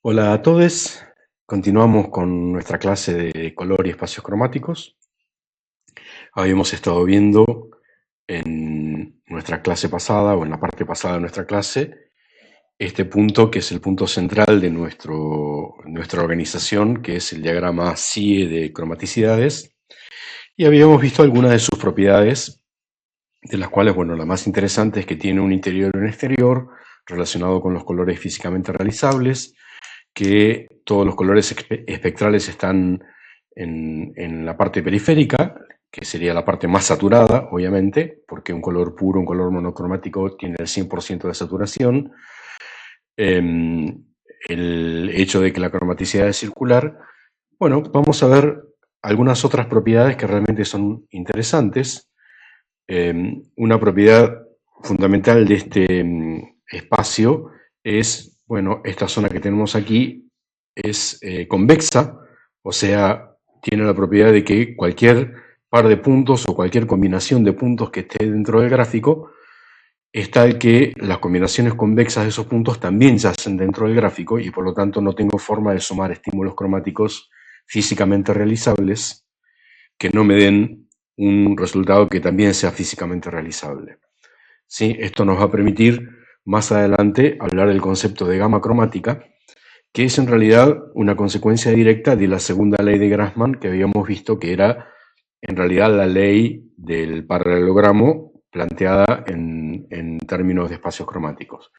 Hola a todos, continuamos con nuestra clase de color y espacios cromáticos. Habíamos estado viendo en nuestra clase pasada o en la parte pasada de nuestra clase este punto que es el punto central de nuestra organización, que es el diagrama CIE de cromaticidades, y habíamos visto algunas de sus propiedades, de las cuales, bueno, la más interesante es que tiene un interior y un exterior relacionado con los colores físicamente realizables, que todos los colores espectrales están en la parte periférica, que sería la parte más saturada, obviamente, porque un color puro, un color monocromático, tiene el 100% de saturación. El hecho de que la cromaticidad es circular. Bueno, vamos a ver algunas otras propiedades que realmente son interesantes. Una propiedad fundamental de este espacio es, bueno, esta zona que tenemos aquí es convexa, o sea, tiene la propiedad de que cualquier par de puntos o cualquier combinación de puntos que esté dentro del gráfico es tal que las combinaciones convexas de esos puntos también yacen dentro del gráfico y por lo tanto no tengo forma de sumar estímulos cromáticos físicamente realizables que no me den un resultado que también sea físicamente realizable. ¿Sí? Esto nos va a permitir más adelante hablar del concepto de gama cromática, que es en realidad una consecuencia directa de la segunda ley de Grassmann que habíamos visto, que era en realidad la ley del paralelogramo planteada en términos de espacios cromáticos.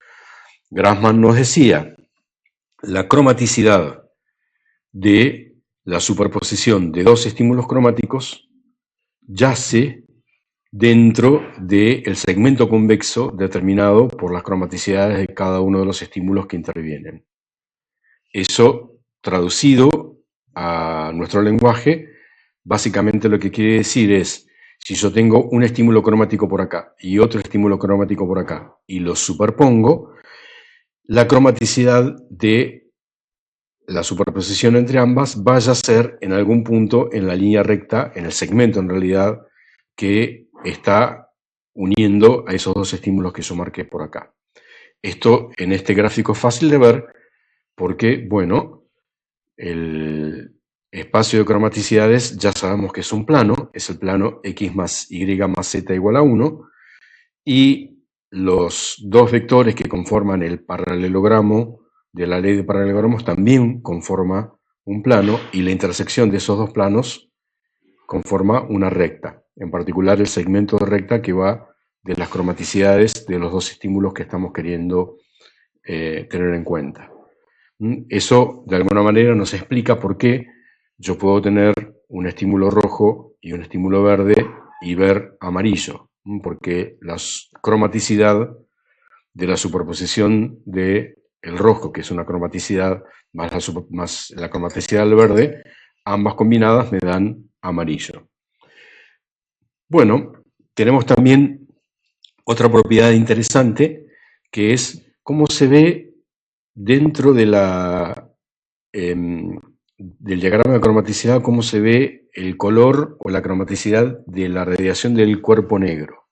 Grassmann nos decía, la cromaticidad de la superposición de dos estímulos cromáticos yace dentro del segmento convexo determinado por las cromaticidades de cada uno de los estímulos que intervienen. Eso, traducido a nuestro lenguaje, básicamente lo que quiere decir es, si yo tengo un estímulo cromático por acá y otro estímulo cromático por acá y los superpongo, la cromaticidad de la superposición entre ambas vaya a ser en algún punto en la línea recta, en el segmento en realidad, que está uniendo a esos dos estímulos que yo marqué por acá. Esto en este gráfico es fácil de ver porque, bueno, el espacio de cromaticidades ya sabemos que es un plano, es el plano x más y más z igual a 1, y los dos vectores que conforman el paralelogramo de la ley de paralelogramos también conforma un plano, y la intersección de esos dos planos conforma una recta, en particular el segmento de recta que va de las cromaticidades de los dos estímulos que estamos queriendo tener en cuenta. Eso, de alguna manera, nos explica por qué yo puedo tener un estímulo rojo y un estímulo verde y ver amarillo, porque la cromaticidad de la superposición del rojo, que es una cromaticidad, más la cromaticidad del verde, ambas combinadas me dan amarillo. Bueno, tenemos también otra propiedad interesante, que es cómo se ve dentro de del diagrama de cromaticidad, cómo se ve el color o la cromaticidad de la radiación del cuerpo negro.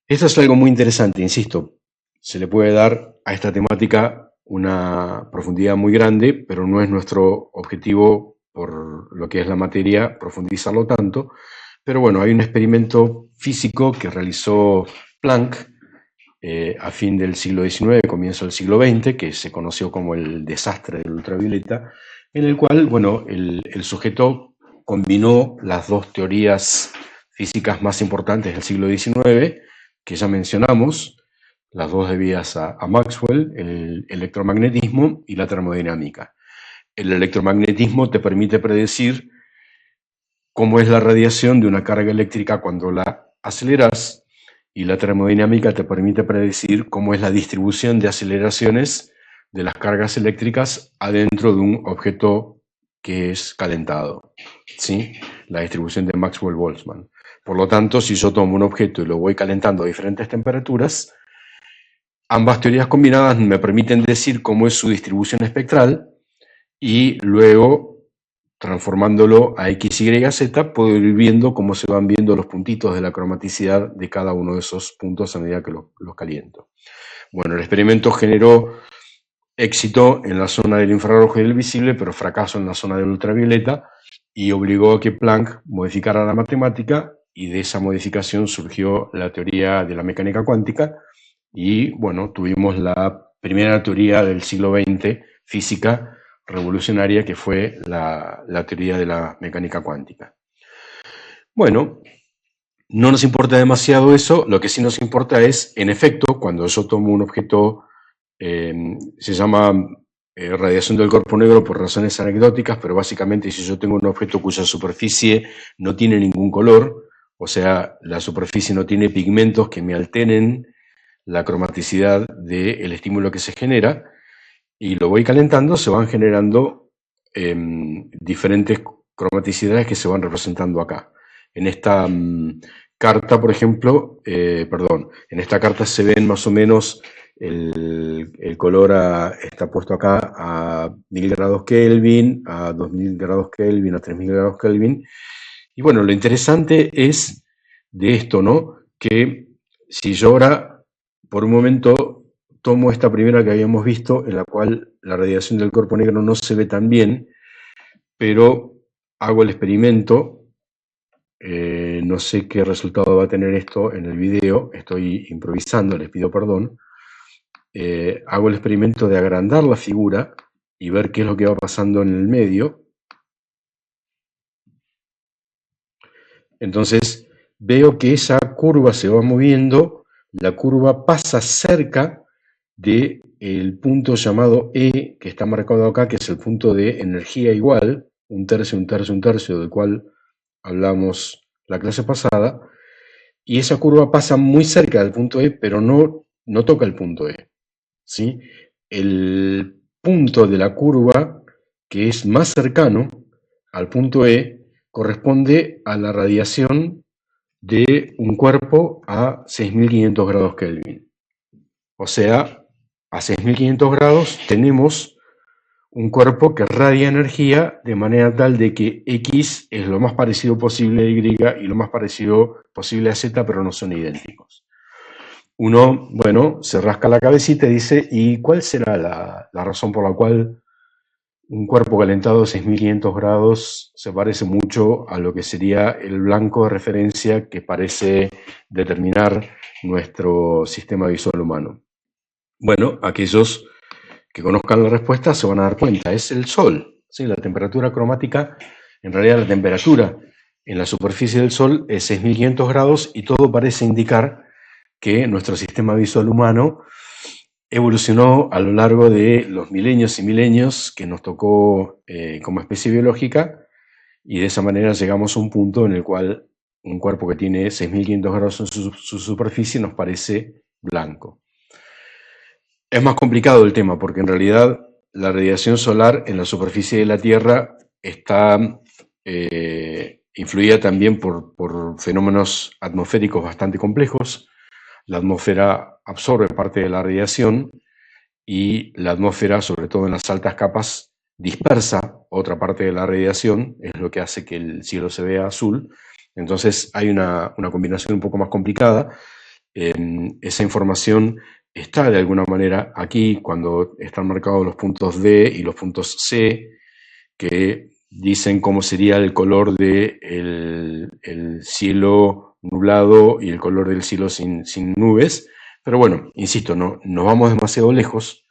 Esto es algo muy interesante, insisto, se le puede dar a esta temática una profundidad muy grande, pero no es nuestro objetivo, por lo que es la materia, profundizarlo tanto. Pero bueno, hay un experimento físico que realizó Planck a fin del siglo XIX, comienzo del siglo XX, que se conoció como el desastre del ultravioleta, en el cual, bueno, el sujeto combinó las dos teorías físicas más importantes del siglo XIX, que ya mencionamos, las dos debidas a Maxwell, el electromagnetismo y la termodinámica. El electromagnetismo te permite predecir cómo es la radiación de una carga eléctrica cuando la aceleras, y la termodinámica te permite predecir cómo es la distribución de aceleraciones de las cargas eléctricas adentro de un objeto que es calentado, ¿sí? La distribución de Maxwell-Boltzmann. Por lo tanto, si yo tomo un objeto y lo voy calentando a diferentes temperaturas, ambas teorías combinadas me permiten decir cómo es su distribución espectral, y luego, transformándolo a X, Y, Z, puedo ir viendo cómo se van viendo los puntitos de la cromaticidad de cada uno de esos puntos a medida que los caliento. Bueno, el experimento generó éxito en la zona del infrarrojo y del visible, pero fracaso en la zona del ultravioleta, y obligó a que Planck modificara la matemática, y de esa modificación surgió la teoría de la mecánica cuántica, y bueno, tuvimos la primera teoría del siglo XX, física revolucionaria, que fue la teoría de la mecánica cuántica. Bueno, no nos importa demasiado eso, lo que sí nos importa es, en efecto, cuando yo tomo un objeto, se llama radiación del cuerpo negro por razones anecdóticas, pero básicamente si yo tengo un objeto cuya superficie no tiene ningún color, o sea, la superficie no tiene pigmentos que me alteren la cromaticidad del estímulo que se genera, y lo voy calentando, se van generando diferentes cromaticidades que se van representando acá. En esta carta, por ejemplo, en esta carta se ven más o menos el color está puesto acá a 1000 grados Kelvin, a 2000 grados Kelvin, a 3000 grados Kelvin. Y bueno, lo interesante es de esto, ¿no? Que si yo ahora, por un momento, tomo esta primera que habíamos visto, en la cual la radiación del cuerpo negro no se ve tan bien, pero hago el experimento, no sé qué resultado va a tener esto en el video, estoy improvisando, les pido perdón. Hago el experimento de agrandar la figura y ver qué es lo que va pasando en el medio. Entonces veo que esa curva se va moviendo, la curva pasa cerca del punto llamado E, que está marcado acá, que es el punto de energía igual, un tercio, un tercio, un tercio, del cual hablamos la clase pasada, y esa curva pasa muy cerca del punto E, pero no toca el punto E, ¿sí? El punto de la curva que es más cercano al punto E corresponde a la radiación de un cuerpo a 6500 grados Kelvin. O sea, a 6500 grados tenemos un cuerpo que radia energía de manera tal de que X es lo más parecido posible a Y y lo más parecido posible a Z, pero no son idénticos. Uno, bueno, se rasca la cabecita y dice, ¿y cuál será la razón por la cual un cuerpo calentado a 6500 grados se parece mucho a lo que sería el blanco de referencia que parece determinar nuestro sistema visual humano? Bueno, aquellos que conozcan la respuesta se van a dar cuenta, es el Sol. ¿Sí? La temperatura cromática, en realidad la temperatura en la superficie del Sol es 6500 grados, y todo parece indicar que nuestro sistema visual humano evolucionó a lo largo de los milenios y milenios que nos tocó como especie biológica, y de esa manera llegamos a un punto en el cual un cuerpo que tiene 6500 grados en su superficie nos parece blanco. Es más complicado el tema, porque en realidad la radiación solar en la superficie de la Tierra está influida también por fenómenos atmosféricos bastante complejos. La atmósfera absorbe parte de la radiación, y la atmósfera, sobre todo en las altas capas, dispersa otra parte de la radiación, es lo que hace que el cielo se vea azul. Entonces hay una combinación un poco más complicada. Esa información está de alguna manera aquí cuando están marcados los puntos D y los puntos C, que dicen cómo sería el color del el cielo nublado y el color del cielo sin nubes. Pero bueno, insisto, no vamos demasiado lejos.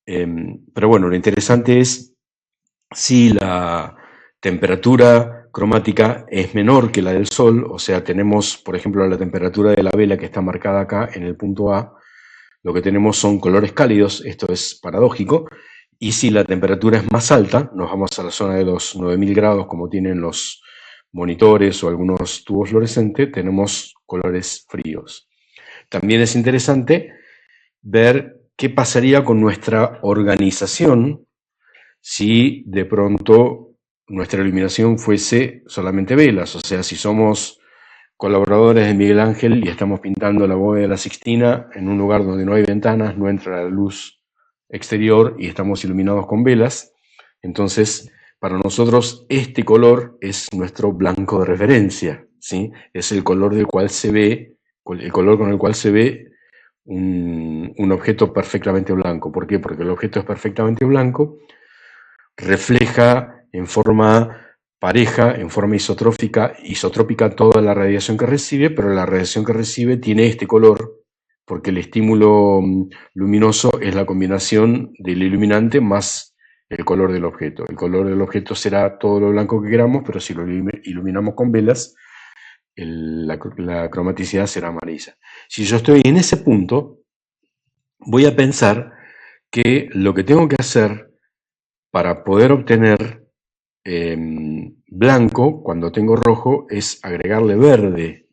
Pero bueno, lo interesante es si la temperatura cromática es menor que la del Sol, o sea, tenemos, por ejemplo, la temperatura de la vela que está marcada acá en el punto A, lo que tenemos son colores cálidos, esto es paradójico, y si la temperatura es más alta, nos vamos a la zona de los 9000 grados como tienen los monitores o algunos tubos fluorescentes, tenemos colores fríos. También es interesante ver qué pasaría con nuestra organización si de pronto nuestra iluminación fuese solamente velas, o sea, si somos colaboradores de Miguel Ángel y estamos pintando la bóveda de la Sixtina en un lugar donde no hay ventanas, no entra la luz exterior y estamos iluminados con velas, entonces para nosotros este color es nuestro blanco de referencia, ¿sí? Es el color del cual se ve, el color con el cual se ve un objeto perfectamente blanco. ¿Por qué? Porque el objeto es perfectamente blanco, refleja en forma pareja, en forma isotrópica toda la radiación que recibe, pero la radiación que recibe tiene este color, porque el estímulo luminoso es la combinación del iluminante más el color del objeto. El color del objeto será todo lo blanco que queramos, pero si lo iluminamos con velas, la cromaticidad será amarilla. Si yo estoy en ese punto, voy a pensar que lo que tengo que hacer para poder obtener blanco cuando tengo rojo es agregarle verde.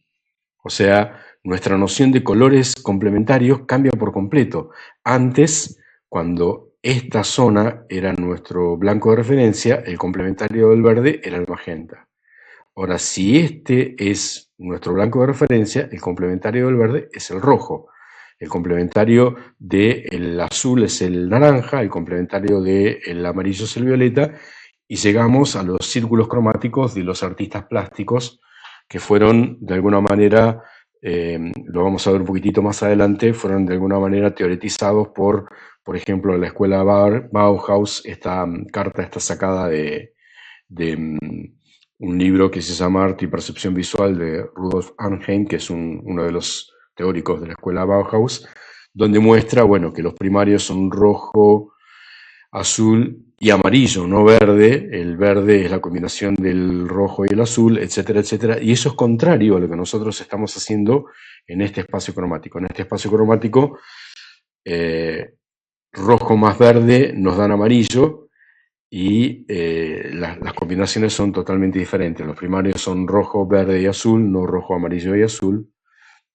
O sea, nuestra noción de colores complementarios cambia por completo. Antes, cuando esta zona era nuestro blanco de referencia, el complementario del verde era el magenta. Ahora, si este es nuestro blanco de referencia, el complementario del verde es el rojo. El complementario del azul es el naranja, el complementario del amarillo es el violeta, y llegamos a los círculos cromáticos de los artistas plásticos que fueron, de alguna manera, lo vamos a ver un poquitito más adelante, fueron de alguna manera teoretizados por ejemplo, la escuela Bauhaus. Esta carta está sacada de un libro que se llama Arte y Percepción Visual de Rudolf Arnhem, que es uno de los teóricos de la escuela Bauhaus, donde muestra, bueno, que los primarios son rojo, azul y amarillo, no verde. El verde es la combinación del rojo y el azul, etcétera, etcétera. Y eso es contrario a lo que nosotros estamos haciendo en este espacio cromático. En este espacio cromático, rojo más verde nos dan amarillo, y las combinaciones son totalmente diferentes. Los primarios son rojo, verde y azul, no rojo, amarillo y azul.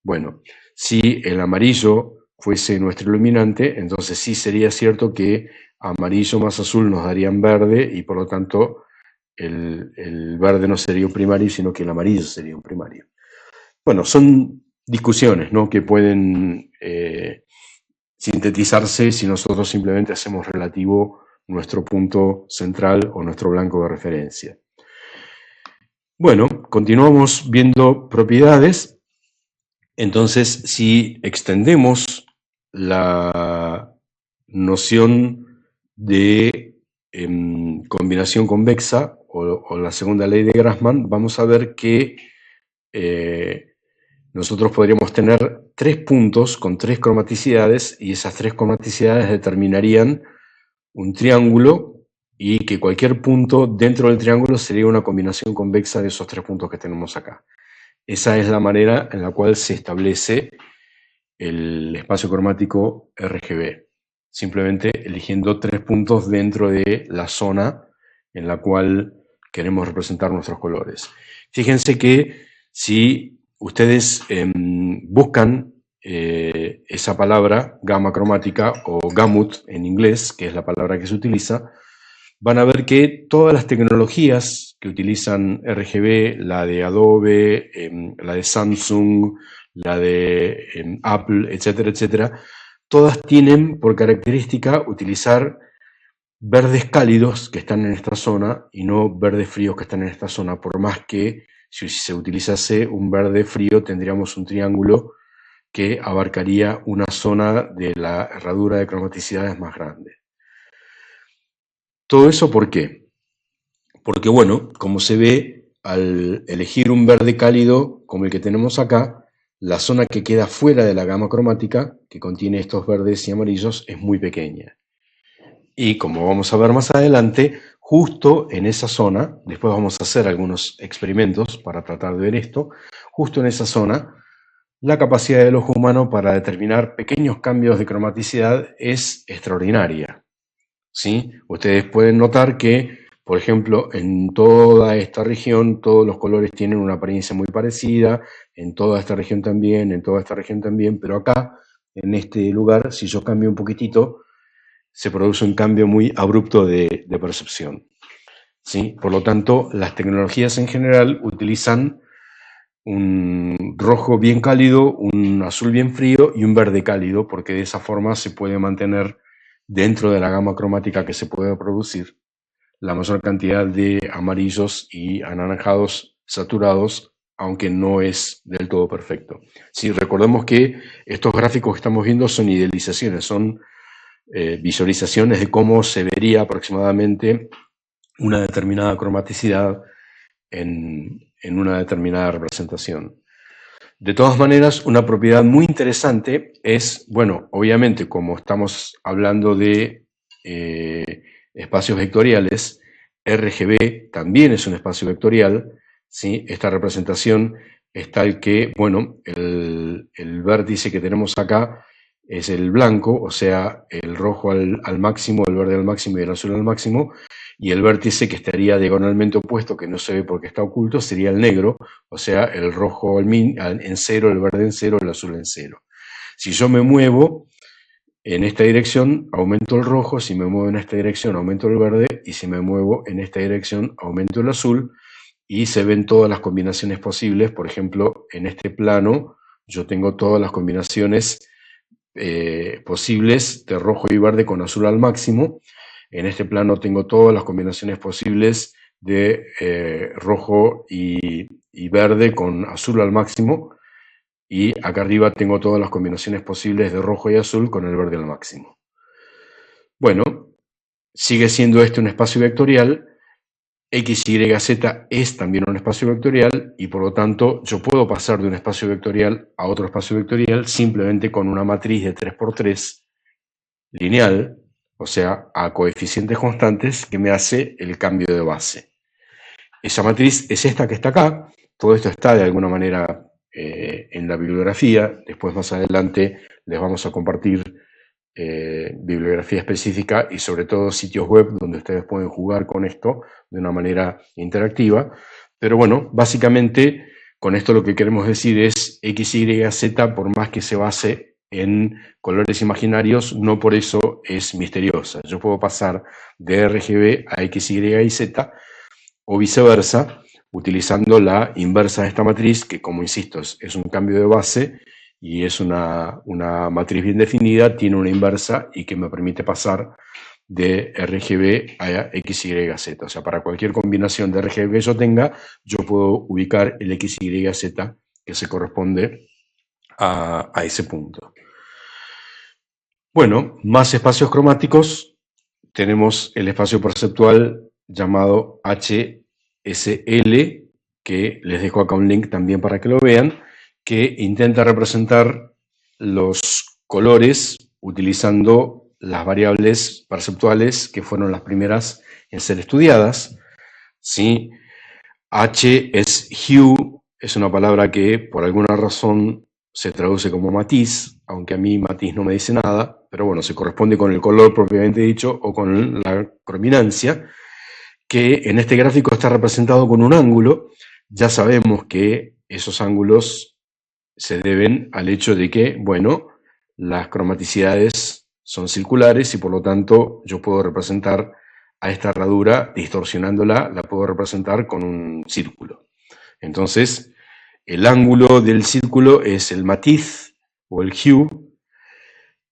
Bueno, si el amarillo fuese nuestro iluminante, entonces sí sería cierto que amarillo más azul nos darían verde, y por lo tanto el verde no sería un primario, sino que el amarillo sería un primario. Bueno, son discusiones, ¿no?, que pueden sintetizarse si nosotros simplemente hacemos relativo nuestro punto central o nuestro blanco de referencia. Bueno, continuamos viendo propiedades. Entonces, si extendemos la noción de combinación convexa o la segunda ley de Grassmann, vamos a ver que nosotros podríamos tener 3 puntos con 3 cromaticidades, y esas 3 cromaticidades determinarían un triángulo, y que cualquier punto dentro del triángulo sería una combinación convexa de esos 3 puntos que tenemos acá. Esa es la manera en la cual se establece el espacio cromático RGB, simplemente eligiendo 3 puntos dentro de la zona en la cual queremos representar nuestros colores. Fíjense que si ustedes buscan esa palabra, gama cromática o gamut en inglés, que es la palabra que se utiliza, van a ver que todas las tecnologías que utilizan RGB, la de Adobe, la de Samsung, la de Apple, etcétera, etcétera, todas tienen por característica utilizar verdes cálidos que están en esta zona y no verdes fríos que están en esta zona, por más que si se utilizase un verde frío tendríamos un triángulo que abarcaría una zona de la herradura de cromaticidades más grande. ¿Todo eso por qué? Porque, bueno, como se ve, al elegir un verde cálido como el que tenemos acá, la zona que queda fuera de la gama cromática, que contiene estos verdes y amarillos, es muy pequeña. Y como vamos a ver más adelante, justo en esa zona, después vamos a hacer algunos experimentos para tratar de ver esto, justo en esa zona, la capacidad del ojo humano para determinar pequeños cambios de cromaticidad es extraordinaria, ¿sí? Ustedes pueden notar que, por ejemplo, en toda esta región todos los colores tienen una apariencia muy parecida, en toda esta región también, en toda esta región también, pero acá, en este lugar, si yo cambio un poquitito, se produce un cambio muy abrupto de percepción, ¿sí? Por lo tanto, las tecnologías en general utilizan un rojo bien cálido, un azul bien frío y un verde cálido, porque de esa forma se puede mantener dentro de la gama cromática que se puede producir la mayor cantidad de amarillos y anaranjados saturados aunque no es del todo perfecto. Sí, recordemos que estos gráficos que estamos viendo son idealizaciones, son visualizaciones de cómo se vería aproximadamente una determinada cromaticidad en una determinada representación. De todas maneras, una propiedad muy interesante es, bueno, obviamente como estamos hablando de espacios vectoriales, RGB también es un espacio vectorial, ¿sí? Esta representación es tal que, bueno, el vértice que tenemos acá es el blanco, o sea, el rojo al máximo, el verde al máximo y el azul al máximo, y el vértice que estaría diagonalmente opuesto, que no se ve porque está oculto, sería el negro, o sea, el rojo en cero, el verde en cero, el azul en cero. Si yo me muevo en esta dirección, aumento el rojo, si me muevo en esta dirección, aumento el verde, y si me muevo en esta dirección, aumento el azul, y se ven todas las combinaciones posibles. Por ejemplo, en este plano yo tengo todas las combinaciones posibles de rojo y verde con azul al máximo. En este plano tengo todas las combinaciones posibles de rojo y verde con azul al máximo. Y acá arriba tengo todas las combinaciones posibles de rojo y azul con el verde al máximo. Bueno, sigue siendo este un espacio vectorial. X, Y, Z es también un espacio vectorial y por lo tanto yo puedo pasar de un espacio vectorial a otro espacio vectorial simplemente con una matriz de 3×3 lineal, o sea, a coeficientes constantes, que me hace el cambio de base. Esa matriz es esta que está acá. Todo esto está de alguna manera en la bibliografía. Después más adelante les vamos a compartir bibliografía específica y sobre todo sitios web donde ustedes pueden jugar con esto de una manera interactiva. Pero bueno, básicamente con esto lo que queremos decir es X, Y, Z, por más que se base en colores imaginarios, no por eso es misteriosa. Yo puedo pasar de RGB a X, Y y Z o viceversa, utilizando la inversa de esta matriz, que como insisto, es un cambio de base y es una matriz bien definida, tiene una inversa y que me permite pasar de RGB a X, Y, Z. O sea, para cualquier combinación de RGB que yo tenga, yo puedo ubicar el X, Y, Z que se corresponde a ese punto. Bueno, más espacios cromáticos. Tenemos el espacio perceptual llamado HSL, que les dejo acá un link también para que lo vean, que intenta representar los colores utilizando las variables perceptuales que fueron las primeras en ser estudiadas. ¿Sí? H es hue, es una palabra que por alguna razón se traduce como matiz, aunque a mí matiz no me dice nada, pero bueno, se corresponde con el color propiamente dicho o con la crominancia, que en este gráfico está representado con un ángulo. Ya sabemos que esos ángulos se deben al hecho de que, bueno, las cromaticidades son circulares y por lo tanto yo puedo representar a esta herradura, distorsionándola, la puedo representar con un círculo. Entonces, el ángulo del círculo es el matiz o el hue.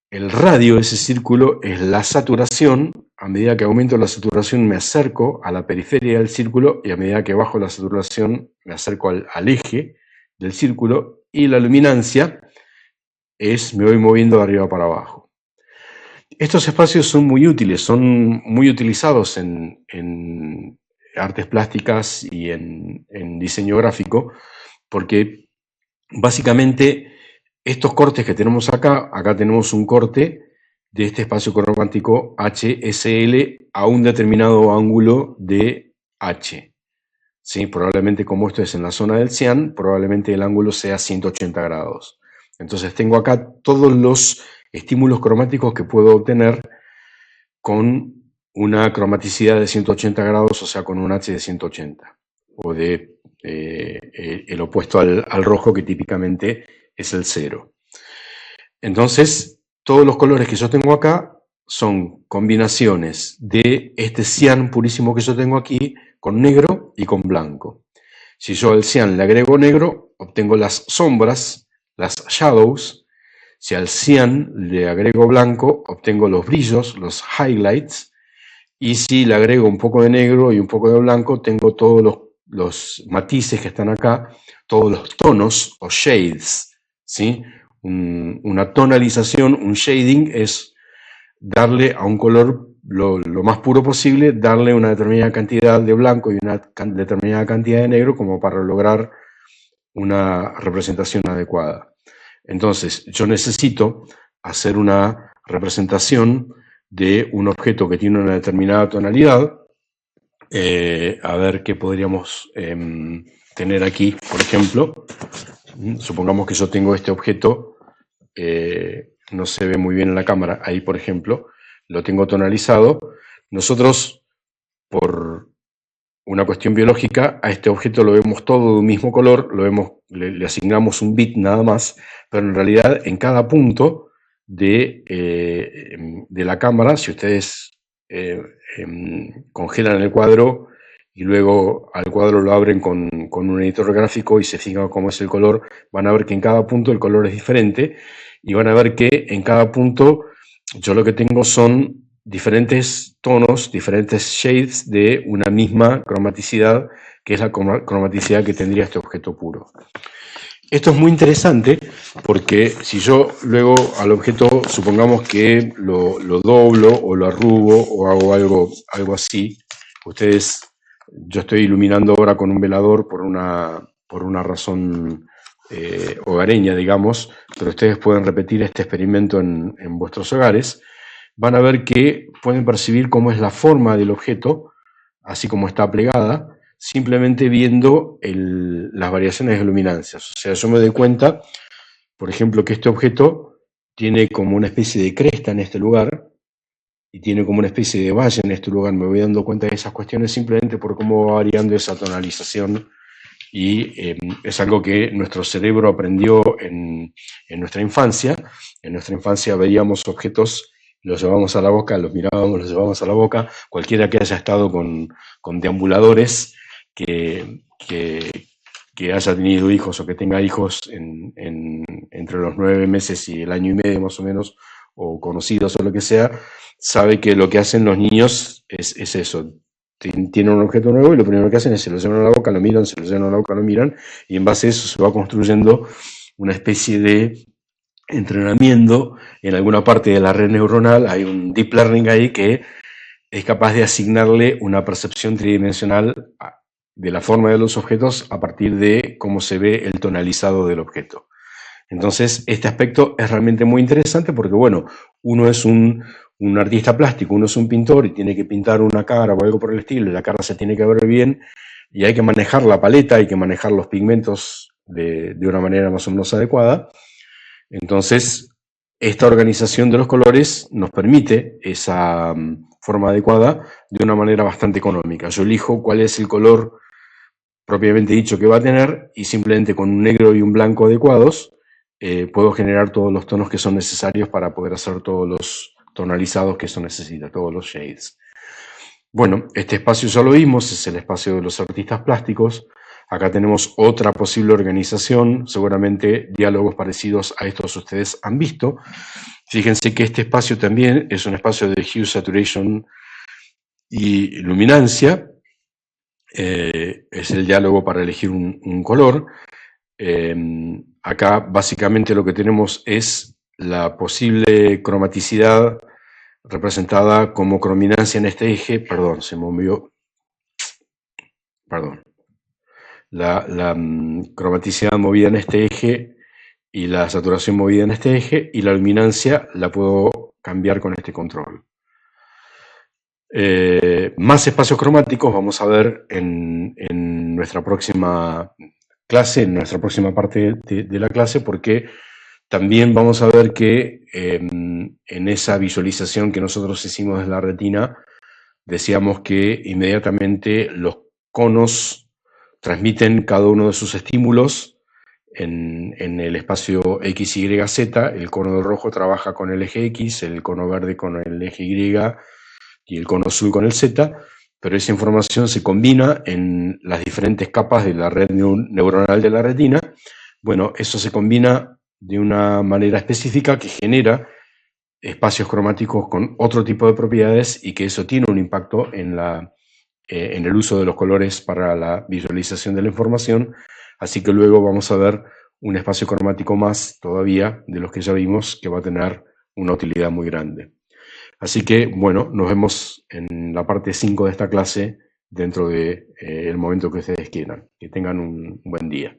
El radio de ese círculo es la saturación. A medida que aumento la saturación me acerco a la periferia del círculo y a medida que bajo la saturación me acerco al eje del círculo. Y la luminancia es me voy moviendo de arriba para abajo. Estos espacios son muy útiles, son muy utilizados en artes plásticas y en diseño gráfico, porque básicamente estos cortes que tenemos acá tenemos un corte de este espacio cromático HSL a un determinado ángulo de H. ¿Sí? Probablemente como esto es en la zona del cian, probablemente el ángulo sea 180 grados. Entonces tengo acá todos los estímulos cromáticos que puedo obtener con una cromaticidad de 180 grados, o sea, con un H de 180, o de el opuesto al rojo, que típicamente es el 0. Entonces, todos los colores que yo tengo acá son combinaciones de este cian purísimo que yo tengo aquí con negro y con blanco. Si yo al cian le agrego negro, obtengo las sombras, las shadows. Si al cian le agrego blanco, obtengo los brillos, los highlights. Y si le agrego un poco de negro y un poco de blanco, tengo todos los matices que están acá, todos los tonos o shades, ¿sí? Una tonalización, un shading es darle a un color lo más puro posible, darle una determinada cantidad de blanco y una determinada cantidad de negro como para lograr una representación adecuada. Entonces, yo necesito hacer una representación de un objeto que tiene una determinada tonalidad. A ver qué podríamos tener aquí, por ejemplo. Supongamos que yo tengo este objeto, no se ve muy bien en la cámara, ahí por ejemplo, lo tengo tonalizado. Nosotros, por una cuestión biológica, a este objeto lo vemos todo de un mismo color, le asignamos un bit nada más, pero en realidad en cada punto de la cámara, si ustedes congelan el cuadro y luego al cuadro lo abren con un editor gráfico y se fijan cómo es el color, van a ver que en cada punto el color es diferente y van a ver que en cada punto yo lo que tengo son diferentes tonos, diferentes shades de una misma cromaticidad, que es la cromaticidad que tendría este objeto puro. Esto es muy interesante porque si yo luego al objeto, supongamos que lo doblo o lo arrugo o hago algo así, yo estoy iluminando ahora con un velador por una razón hogareña, digamos, pero ustedes pueden repetir este experimento en vuestros hogares. Van a ver que pueden percibir cómo es la forma del objeto, así como está plegada, simplemente viendo las variaciones de luminancias. O sea, yo me doy cuenta, por ejemplo, que este objeto tiene como una especie de cresta en este lugar y tiene como una especie de valle en este lugar. Me voy dando cuenta de esas cuestiones simplemente por cómo va variando esa tonalización y es algo que nuestro cerebro aprendió en nuestra infancia. En nuestra infancia veíamos objetos, los llevábamos a la boca, los mirábamos, los llevábamos a la boca. Cualquiera que haya estado con deambuladores, que haya tenido hijos o que tenga hijos entre los 9 meses y el año y medio más o menos, o conocidos o lo que sea, sabe que lo que hacen los niños es eso. Tienen un objeto nuevo y lo primero que hacen es se lo llevan a la boca, lo miran, se lo llevan a la boca, lo miran, y en base a eso se va construyendo una especie de entrenamiento en alguna parte de la red neuronal. Hay un deep learning ahí que es capaz de asignarle una percepción tridimensional de la forma de los objetos a partir de cómo se ve el tonalizado del objeto. Entonces, este aspecto es realmente muy interesante porque, bueno, uno es un artista plástico, uno es un pintor y tiene que pintar una cara o algo por el estilo, y la cara se tiene que ver bien, y hay que manejar la paleta, hay que manejar los pigmentos de una manera más o menos adecuada. Entonces, esta organización de los colores nos permite esa forma adecuada de una manera bastante económica. Yo elijo cuál es el color propiamente dicho que va a tener y simplemente con un negro y un blanco adecuados puedo generar todos los tonos que son necesarios para poder hacer todos los tonalizados que eso necesita, todos los shades. Bueno, este espacio ya lo vimos, es el espacio de los artistas plásticos. Acá tenemos otra posible organización, seguramente diálogos parecidos a estos ustedes han visto. Fíjense que este espacio también es un espacio de hue, saturation y luminancia. Es el diálogo para elegir un color. Acá básicamente lo que tenemos es la posible cromaticidad representada como crominancia en este eje, perdón, se movió, perdón, la cromaticidad movida en este eje y la saturación movida en este eje, y la luminancia la puedo cambiar con este control. Más espacios cromáticos vamos a ver en nuestra próxima clase, en nuestra próxima parte de la clase, porque también vamos a ver que en esa visualización que nosotros hicimos de la retina, decíamos que inmediatamente los conos transmiten cada uno de sus estímulos en el espacio X, Y, Z. El cono de rojo trabaja con el eje X, el cono verde con el eje Y y el cono azul con el Z, pero esa información se combina en las diferentes capas de la red neuronal de la retina. Bueno, eso se combina de una manera específica que genera espacios cromáticos con otro tipo de propiedades y que eso tiene un impacto en la en el uso de los colores para la visualización de la información, así que luego vamos a ver un espacio cromático más todavía de los que ya vimos que va a tener una utilidad muy grande. Así que, bueno, nos vemos en la parte 5 de esta clase dentro de el momento que ustedes quieran. Que tengan un buen día.